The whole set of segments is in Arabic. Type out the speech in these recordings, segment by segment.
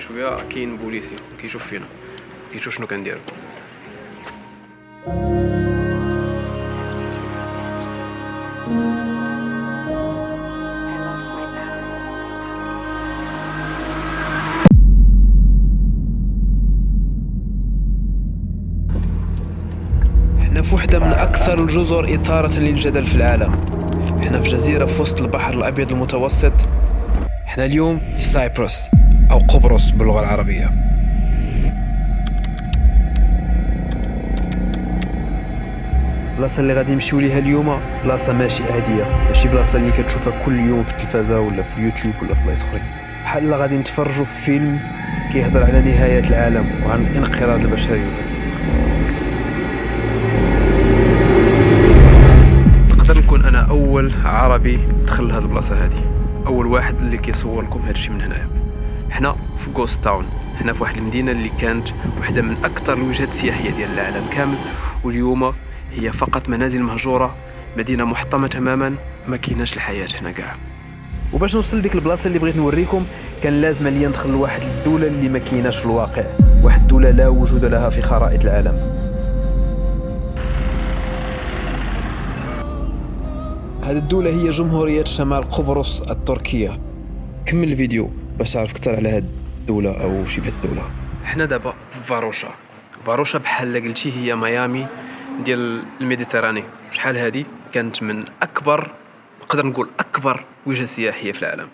شويه كاين بوليسي كيشوف فينا كيشوف شنو كنديرو. حنا في وحده من اكثر الجزر اثاره للجدل في العالم. حنا في جزيره في وسط البحر الابيض المتوسط. حنا اليوم في سايبروس او قبرص باللغه العربيه. البلاصه اللي غادي نمشيو ليها اليوم بلاصه ماشي عاديه، ماشي بلاصه اللي كتشوفها كل يوم في التلفازه ولا في اليوتيوب ولا في بلايص اخرين. بحال غادي نتفرجوا في فيلم كيهضر على نهايه العالم وعن انقراض البشريه. نقدر نكون انا اول عربي دخل لهاد البلاصه هادي، اول واحد اللي كيصور لكم هادشي من هنايا. حنا في غوست تاون، حنا في واحد المدينه اللي كانت واحده من اكثر الوجهات السياحيه ديال العالم كامل، واليوم هي فقط منازل مهجوره، مدينه محطمه تماما، ما كايناش الحياه هنا كاع. وباش نوصل لديك البلاصه اللي بغيت نوريكم كان لازم عليا ندخل لواحد الدوله اللي ما كايناش في الواقع، واحد الدوله لا وجود لها في خرائط العالم. هذه الدولة هي جمهورية شمال قبرص التركية. كمل الفيديو باش تعرف اكثر على هذه الدولة او شبه الدولة. احنا دابا في فاروشا بحال قلتي هي ميامي ديال الميديتراني. شحال هذه كانت من اكبر، نقدر نقول اكبر وجهة سياحية في العالم.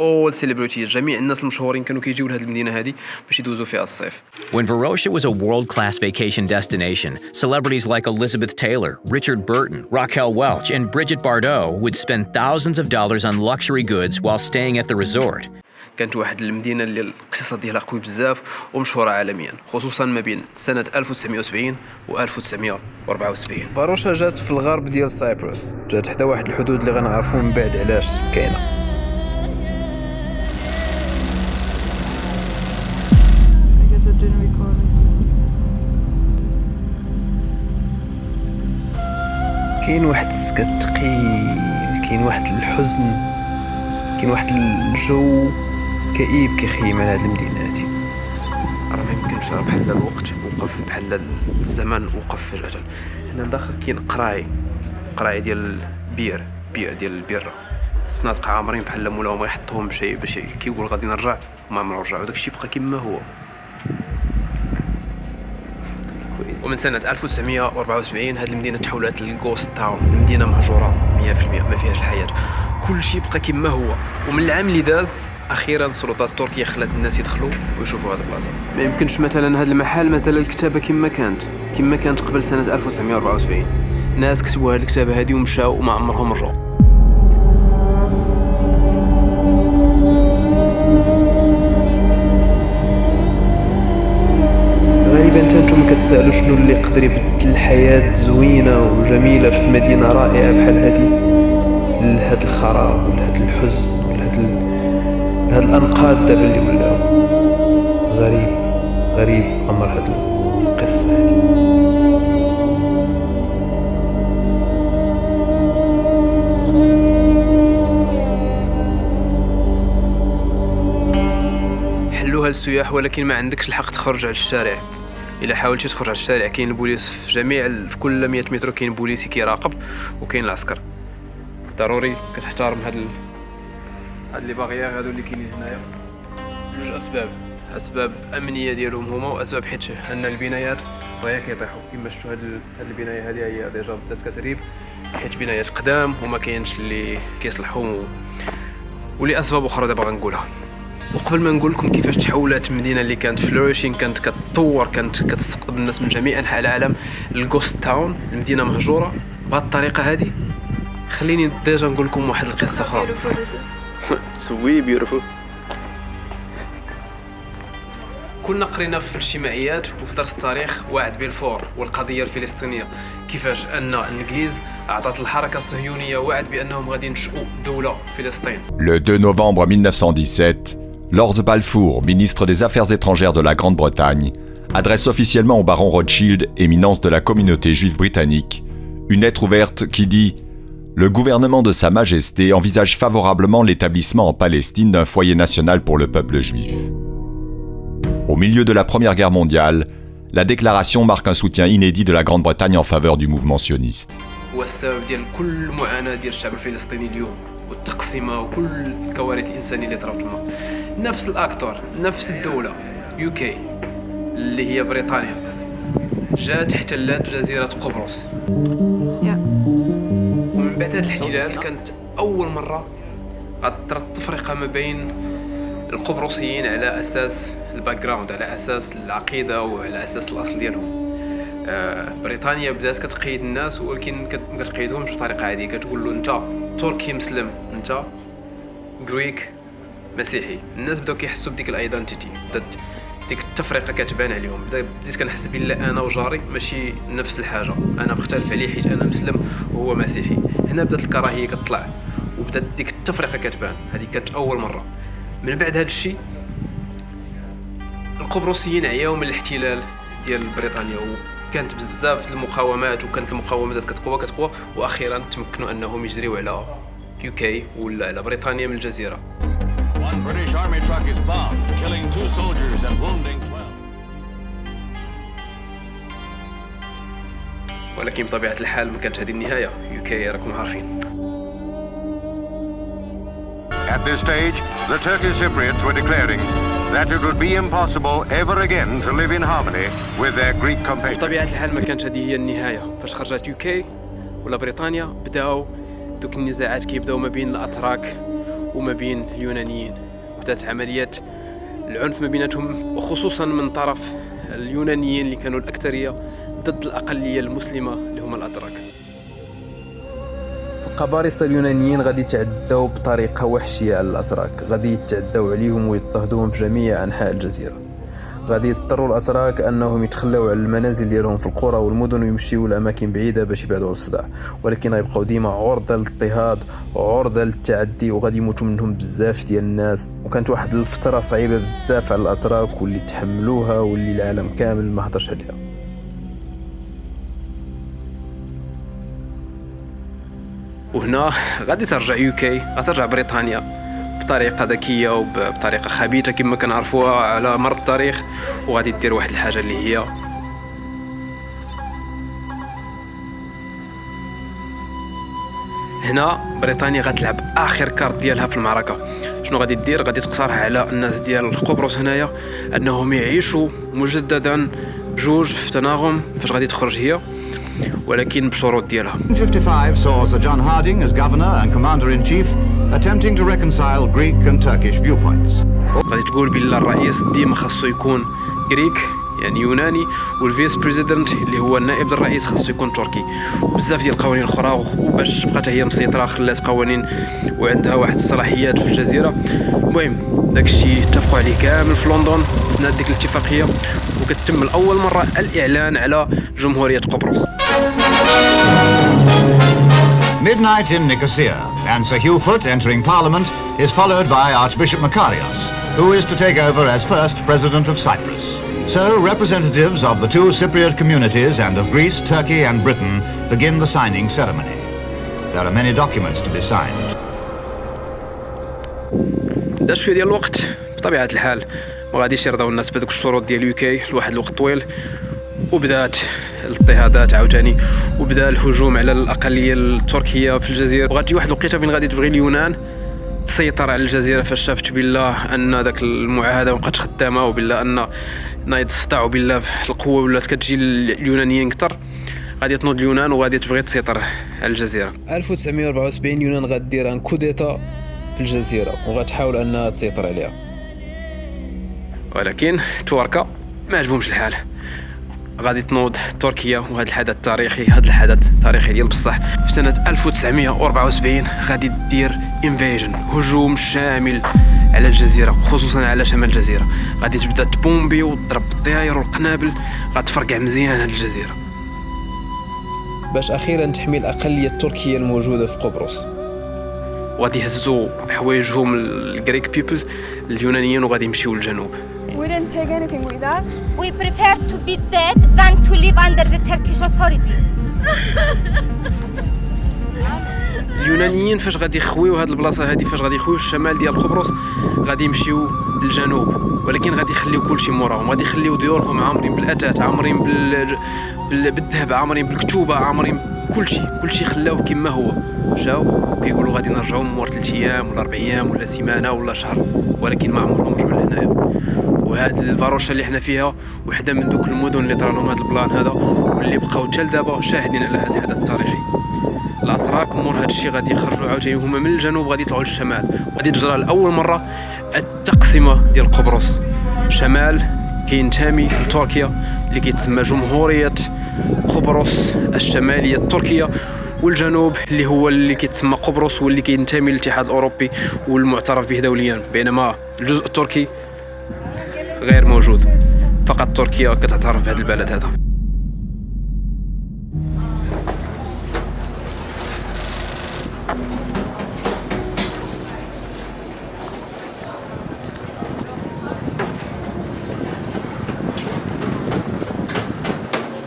all celebrities، جميع الناس المشهورين كانوا كيجيو لهذه المدينة هذه باش يدوزوا فيها الصيف. When Varosha was a world-class vacation destination, celebrities like Elizabeth Taylor, Richard Burton, Raquel Welch, and Brigitte Bardot would spend thousands of dollars on luxury goods while staying at the resort. كانت واحد المدينة اللي الاقتصاد ديالها قوي بزاف ومشهورة عالميا، خصوصا ما بين سنة 1970 و 1974. فاروشا جات في الغرب ديال سايبروس، جات حدا واحد الحدود اللي غنعرفوا من بعد علاش كاينة. كاين واحد السكت ثقيل، كاين واحد الحزن، كاين واحد الجو كئيب كيخيم على هذه المدينه هذه. راه ما يمكنش، راه بحال الوقت وقف، بحال الزمن وقف فجأة. هنا داخل كاين قراي ديال بير ديال البيره، صنادق عامرين بحال مولاهم يحطوهم بشي باش كيقول غادي نرجع وما عمرو رجع، وداك الشيء بقى كما هو. ومن سنة 1974 هذه المدينة تحولت للغوست تاون، مدينة مهجورة 100%، ما فيهاش الحياة، كل شيء بقى كما هو. ومن العام اللي داز أخيرا السلطات التركية خلات الناس يدخلوا ويشوفوا هذه البلاصة. ما يمكنش مثلا هذا المحل مثلا الكتابة كما كانت قبل سنة 1974. ناس كتبوا هذه الكتابة هذه ومشاو وما عمرهم رجعوا. غالبا انتم كتسالوا شنو اللي يقدر يبدل الحياه زوينه وجميله في مدينه رائعه بحال هذه لهذا الخراب ولا هذا الحزن ولا هذا الانقاض دابا اللي ولاو. غريب امر هذه القصه هذه. حلوها للسياح، ولكن ما عندكش الحق تخرج على الشارع. الا حاولتي تخرج على الشارع كاين البوليس في كل 100 متر كاين بوليسي كيراقب وكاين العسكر. ضروري كتحترم هاد اللي باغيين هادو اللي كاينين هنايا. جوج اسباب امنيه ديالهم هما، واسباب حيت ان البنايات وهي كيطيحوا كما شفتوا. هاد البنايه هذه هي ديجا بدات كتريب حيت بنايات قدام وما كاينش اللي كيصلحهم، ولاسباب اخرى دابا غنقولها. وقبل ما نقول لكم كيفاش تحولت المدينه اللي كانت فلوريشين، كانت كتطور، كانت كتستقطب الناس من جميع انحاء العالم، الغوست تاون، المدينه مهجوره بهذه الطريقه هذه، خليني ديجا نقول لكم واحد القصه اخرى. سوي بيوتيفول. كنا قرينا في الاجتماعيات وفي درس التاريخ وعد بلفور والقضيه الفلسطينيه، كيفاش ان الانجليز اعطت الحركه الصهيونيه وعد بانهم غادي ينشئوا دوله فلسطين. Le 2 novembre 1917, Lord Balfour, ministre des Affaires étrangères de la Grande-Bretagne, adresse officiellement au baron Rothschild, éminence de la communauté juive britannique, une lettre ouverte qui dit « Le gouvernement de Sa Majesté envisage favorablement l'établissement en Palestine d'un foyer national pour le peuple juif. » Au milieu de la Première Guerre mondiale, la déclaration marque un soutien inédit de la Grande-Bretagne en faveur du mouvement sioniste. هو السبب ديال كل المعاناة ديال الشعب الفلسطيني اليوم والتقسيمة وكل الكوارث الإنسانية اللي طرات تما. نفس الأكتور، نفس الدولة UK اللي هي بريطانيا جات احتلت جزيرة قبرص. ومن بعد هذا الاحتلال كانت أول مرة غتطرى التفرقة ما بين القبرصيين على أساس الباك جراوند، على أساس العقيدة وعلى أساس الأصل ديالهم. بريطانيا بدات كتقيد الناس، ولكن ما كتقيدهمش بطريقه عاديه. كتقول له انت تركي مسلم، انت غريك مسيحي. الناس بداو كيحسوا بديك الايدنتيتي، بدات ديك التفرقه كتبان عليهم. بديت كنحس بالله انا وجاري ماشي نفس الحاجه، انا مختلف عليه حيت انا مسلم وهو مسيحي. هنا بدات الكراهيه كتطلع وبدات ديك التفرقه كتبان. هذه كانت اول مره. من بعد هذا الشيء القبرصيين عياو من الاحتلال ديال بريطانيا، وكانت بزاف المقاومات، وكانت المقاومات كتقوى واخيرا تمكنوا انهم يجريوا على UK ولا على بريطانيا من الجزيره. One British army truck is bombed, killing 2 soldiers and wounding 12. ولكن بطبيعه الحال ما كانت هذه النهايه. UK راكم عارفين. At this stage, the Turkish Cypriots were declaring that it would be impossible ever again to live in harmony with their Greek compatriots. بطبيعه الحال ما كانت هذه هي النهايه. فاش خرجت UK ولا بريطانيا بداو دوك النزاعات كيبداو ما بين الاتراك وما بين اليونانيين. بدات عمليات العنف ما بيناتهم، وخصوصا من طرف اليونانيين اللي كانوا الاكثريه ضد الاقليه المسلمه اللي هما الاتراك. القبارصة اليونانيين غادي يتعداو بطريقة وحشية على الأتراك، غادي يتعداو عليهم ويضطهدوهم في جميع أنحاء الجزيرة. غادي يضطروا الأتراك أنهم يتخلاو على المنازل ديالهم في القرى والمدن ويمشيو لأماكن بعيدة باش يبعدوا على الصداع، ولكن غيبقاو ديما عرضة للاضطهاد وعرضة للتعدي، وغادي يموتوا منهم بزاف ديال الناس. وكانت واحد الفترة صعيبة بزاف على الأتراك واللي تحملوها واللي العالم كامل ما هضرش عليها. وهنا غادي ترجع UK، غترجع بريطانيا بطريقه ذكيه وبطريقه خبيثه كما كنعرفوها على مر التاريخ، وغادي دير واحد الحاجه اللي هي هنا بريطانيا غتلعب اخر كارت ديالها في المعركه. شنو غادي دير؟ غادي تقترح على الناس ديال قبرص هنايا انهم يعيشوا مجددا بجوج في تناغم فاش غادي تخرج هي، ولكن بشروط ديالها. 1955 saw Sir John Harding as governor and commander-in-chief attempting to reconcile Greek and Turkish viewpoints. غادي تقول بلا الرئيس ديما خاصو يكون غريك يعني يوناني، والفيس بريزيدنت اللي هو النائب الرئيس خاصو يكون تركي، وبزاف ديال القوانين الاخرى. وباش بقات هي مسيطره خلات قوانين وعندها واحد الصلاحيات في الجزيره. المهم داكشي اتفقوا عليه كامل في لندن، سنات ديك الاتفاقيه، وكتم لاول مره الاعلان على جمهوريه قبرص. Midnight in Nicosia, and Sir Hugh Foot entering Parliament is followed by Archbishop Makarios, who is to take over as first President of Cyprus. So representatives of the 2 Cypriot communities and of Greece, Turkey and Britain begin the signing ceremony. There are many documents to be signed. دا شويه ديال الوقت بطبيعه الحال ما غاديش يرضاو الناس بهذوك الشروط ديال UK لواحد الوقت طويل، وبدات الاضطهادات عاوتاني، وبدا الهجوم على الاقليه التركيه في الجزيره. وغادي واحد الوقيته فين غادي تبغي اليونان تسيطر على الجزيره فاش شافت بالله ان داك المعاهده مابقاتش خدامه، وبالله ان نايض الصداع، وبالله القوه ولات كتجي اليونانيين كثر. غادي تنوض اليونان وغادي تبغي تسيطر على الجزيره. 1974 اليونان غدير ان كوديتا في الجزيره وغتحاول انها تسيطر عليها، ولكن توركا ما عجبهمش الحال. غادي تنوض تركيا، وهذا الحدث التاريخي، هذا الحدث تاريخي ديال بصح. في سنه 1974 غادي دير انفيجن، هجوم شامل على الجزيره، خصوصا على شمال الجزيره. غادي تبدا تبومبي وتضرب الطياير والقنابل، غتفرقع مزيان هذه الجزيره باش اخيرا تحمي الاقليه التركيه الموجوده في قبرص. وغادي يهزوا حوايجهم الجريك بيبل اليونانيين وغادي يمشيو للجنوب. We didn't take anything with us. We prefer to be dead than to live under the Turkish authority. اليونانيين ثانيا فاش غادي يخويو هاد البلاصه هادي، فاش غادي يخويو الشمال ديال قبرص غادي يمشيو للجنوب، ولكن غادي يخليو كلشي موراهم، غادي يخليو ديورهم عامرين بالاثاث، عامرين بالذهب، عامرين بالكتوبه، عامرين كلشي خلاوه كما هو. مشاو كيقولوا غادي نرجعوا مور 3 ايام ولا 4 ايام ولا سيمانه ولا شهر، ولكن ما عمرهم رجعوا لهنايا. وهاد الفاروشه اللي حنا فيها وحده من دوك المدن اللي طرا لهم هاد البلان هذا، واللي بقاو حتى لدابا شاهدين على هذا الحدث التاريخي. الاتراك مور هاد الشيء غادي يخرجوا عاوتاني هما من الجنوب غادي يطلعوا للشمال، غادي تجرى لاول مره التقسيمه ديال قبرص. شمال كينتمي لتركيا اللي كيتسمى جمهوريه قبرص الشماليه التركيه، والجنوب اللي هو اللي كيتسمى قبرص واللي كينتمي للاتحاد الاوروبي والمعترف به دوليا، بينما الجزء التركي غير موجود، فقط تركيا كتعترف بهذا البلد هذا.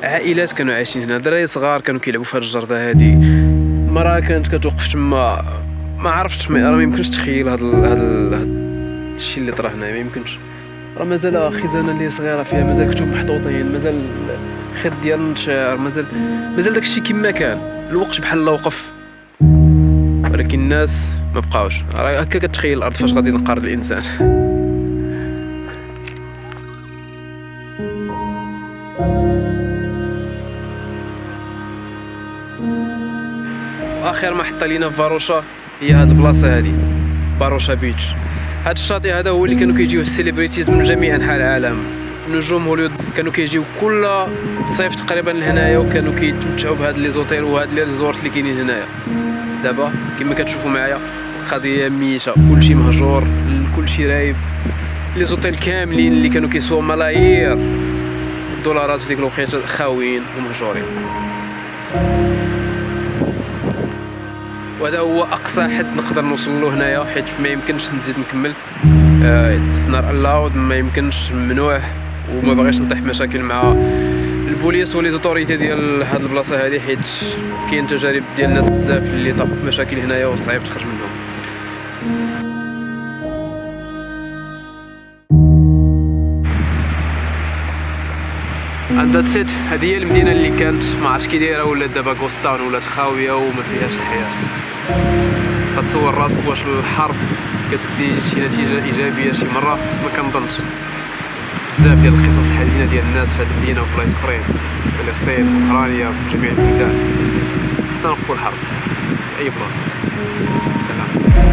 عائلات كانوا عايشين هنا، دراري صغار كانوا كيلعبوا في هاد الجرده هادي، مراه كانت كتوقف تما، ما عرفتش راه ما يمكنش تخيل هاد الشيء اللي طرا هنا، ما يمكنش. راه مازال خزانه اللي صغيره فيها مازال كتب محطوطين، مازال خيط ديال النشار، مازال داكشي كما كان، الوقت بحال الله وقف، ولكن الناس ما بقاوش. راه هكا كتخيل الارض فاش غادي ينقرض الانسان. اخر محطه لينا في فاروشا هي هاد البلاصه هادي، فاروشا بيتش. هاد الشاطئ هذا هو اللي كانوا كيجيو السيليبريتيز من جميع انحاء العالم، نجوم هوليود كانوا كيجيو كل صيف تقريبا لهنايا، وكانوا كيتمتعوا بهاد لي زوتيل وهاد لي ريزورت اللي كاينين هنايا. دابا كما كتشوفوا معايا القضيه ميته، كلشي مهجور، كلشي رايب، لي زوتيل كاملين اللي كانوا كيسواو ملايير الدولارات في ديك الوقيته خاويين ومهجورين. وهذا هو اقصى حد نقدر نوصل له هنايا، حيت ما يمكنش نزيد نكمل. اتس نوت الاود، ما يمكنش، ممنوع، وما باغيش نطيح مشاكل مع البوليس ولي زوتوريتي ديال هاد البلاصه هذه، حيت كاين تجارب ديال الناس بزاف اللي طاحوا في مشاكل هنايا وصعيب تخرج منهم. عند ذات هذه هي المدينه اللي كانت ما عرفتش كي دايره، ولات دابا غوست تاون، ولات خاويه وما فيهاش الحياه. تبقى تصور راسك واش الحرب كتدي شي نتيجه ايجابيه شي مره، ما كنظنش. بزاف ديال القصص الحزينه ديال الناس في هذه المدينه وفي بلايص اخرين، في فلسطين، اوكرانيا، في جميع البلدان. خصنا نوقفوا الحرب في اي بلاصه. سلام.